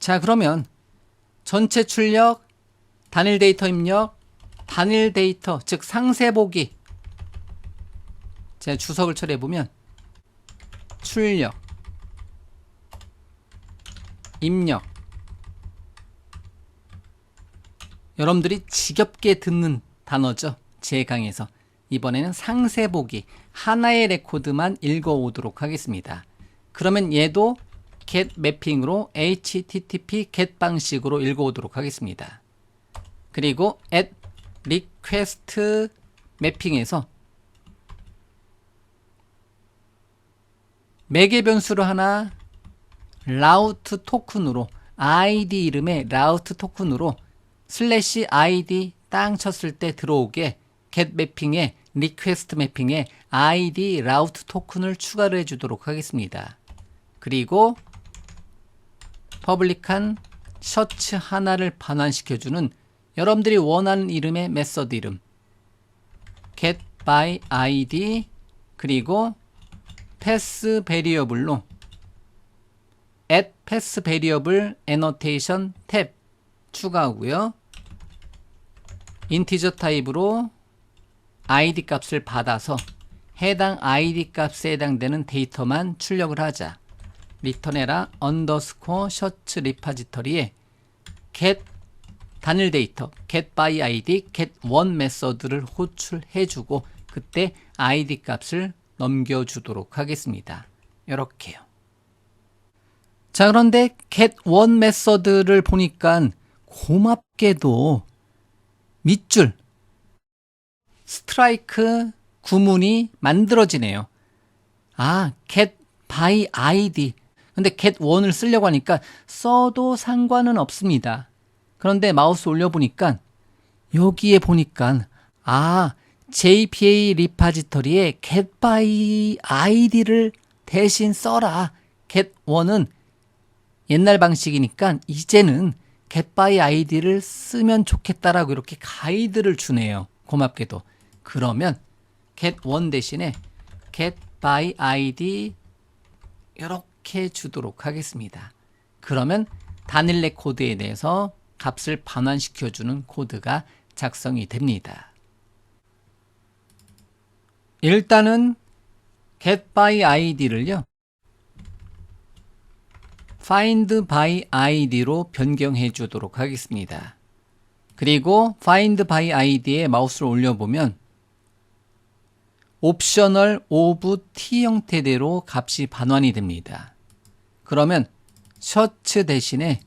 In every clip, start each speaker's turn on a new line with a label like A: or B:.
A: 자, 그러면 전체 출력, 단일 데이터 입력, 단일 데이터, 즉 상세 보기. 제가 주석을 처리해보면 출력, 입력. 여러분들이 지겹게 듣는 단어죠. 제 강의에서. 이번에는 상세 보기, 하나의 레코드만 읽어오도록 하겠습니다. 그러면 얘도 get 매핑으로 http get 방식으로 읽어오도록 하겠습니다. 그리고 add request 매핑에서 매개 변수로 하나 route 토큰으로 id 이름의 route 토큰으로 /id 땅 쳤을 때 들어오게 get 매핑에 request 매핑에 id route 토큰을 추가를 해주도록 하겠습니다. 그리고 퍼블릭한 셔츠 하나를 반환시켜주는 여러분들이 원하는 이름의 메서드 이름 get by id 그리고 pass variable로 add pass variable annotation 탭 추가하고요. 인티저 타입으로 id 값을 받아서 해당 id 값에 해당되는 데이터만 출력을 하자. 리턴해라 언더스코어 셔츠 리파지터리에 get 단일 데이터 get by id get one 메서드를 호출해주고 그때 id 값을 넘겨주도록 하겠습니다. 이렇게요. 자, 그런데 get one 메서드를 보니까 고맙게도 밑줄 스트라이크 구문이 만들어지네요. 아, get by id. 근데 get one을 쓰려고 하니까 써도 상관은 없습니다. 그런데 마우스 올려보니까 여기에 보니까 JPA 리파지터리에 get by id를 대신 써라. get one은 옛날 방식이니까 이제는 get by id를 쓰면 좋겠다라고 이렇게 가이드를 주네요. 고맙게도. 그러면 get one 대신에 get by id 이렇게 주도록 하겠습니다. 그러면 단일 레코드에 대해서 값을 반환시켜주는 코드가 작성이 됩니다. 일단은 get by id를요 find by id로 변경해 주도록 하겠습니다. 그리고 find by id에 마우스를 올려보면 옵셔널 오브 t 형태대로 값이 반환이 됩니다. 그러면 셔츠 대신에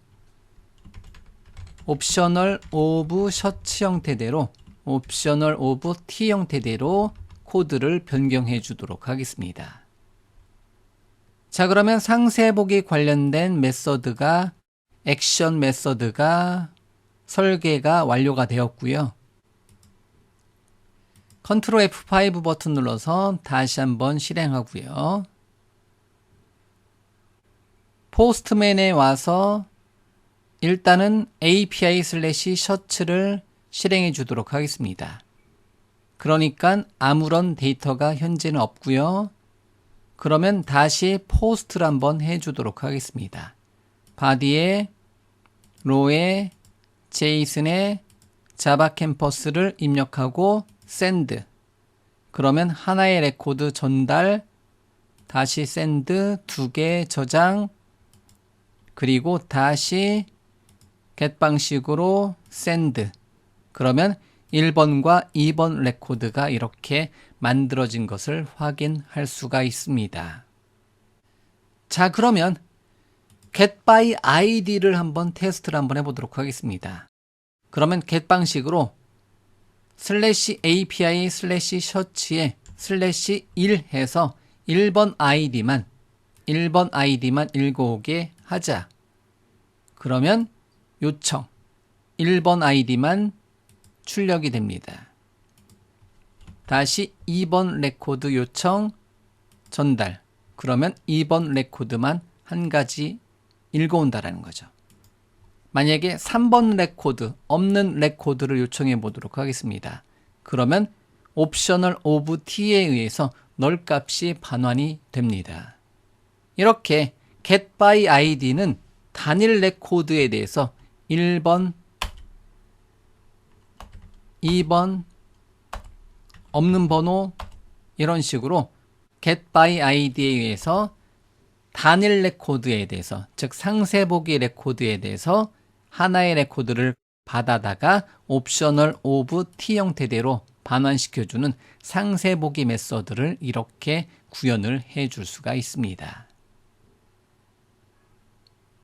A: 옵셔널 오브 셔츠 형태대로 옵셔널 오브 t 형태대로 코드를 변경해 주도록 하겠습니다. 자, 그러면 상세 보기 관련된 메서드가 액션 메서드가 설계가 완료가 되었고요. 컨트롤 F5 버튼 눌러서 다시 한번 실행하고요. 포스트맨에 와서 일단은 API/셔츠를 실행해 주도록 하겠습니다. 그러니까 아무런 데이터가 현재는 없고요. 그러면 다시 포스트를 한번 해주도록 하겠습니다. 바디에 로에 제이슨에 자바 캠퍼스를 입력하고 send. 그러면 하나의 레코드 전달, 다시 send, 2개 저장, 그리고 다시 get 방식으로 send. 그러면 1번과 2번 레코드가 이렇게 만들어진 것을 확인할 수가 있습니다. 자, 그러면 get by id를 한번 테스트를 한번 해보도록 하겠습니다. 그러면 get 방식으로 /API/셔츠에 /1 해서 1번 아이디만 읽어오게 하자. 그러면 요청 1번 아이디만 출력이 됩니다. 다시 2번 레코드 요청 전달. 그러면 2번 레코드만 한 가지 읽어온다라는 거죠. 만약에 3번 레코드, 없는 레코드를 요청해 보도록 하겠습니다. 그러면 옵셔널 오브 t에 의해서 널 값이 반환이 됩니다. 이렇게 get by id는 단일 레코드에 대해서 1번, 2번, 없는 번호 이런 식으로 get by id에 의해서 단일 레코드에 대해서, 즉 상세보기 레코드에 대해서 하나의 레코드를 받아다가 옵셔널 오브 T 형태대로 반환시켜주는 상세보기 메서드를 이렇게 구현을 해줄 수가 있습니다.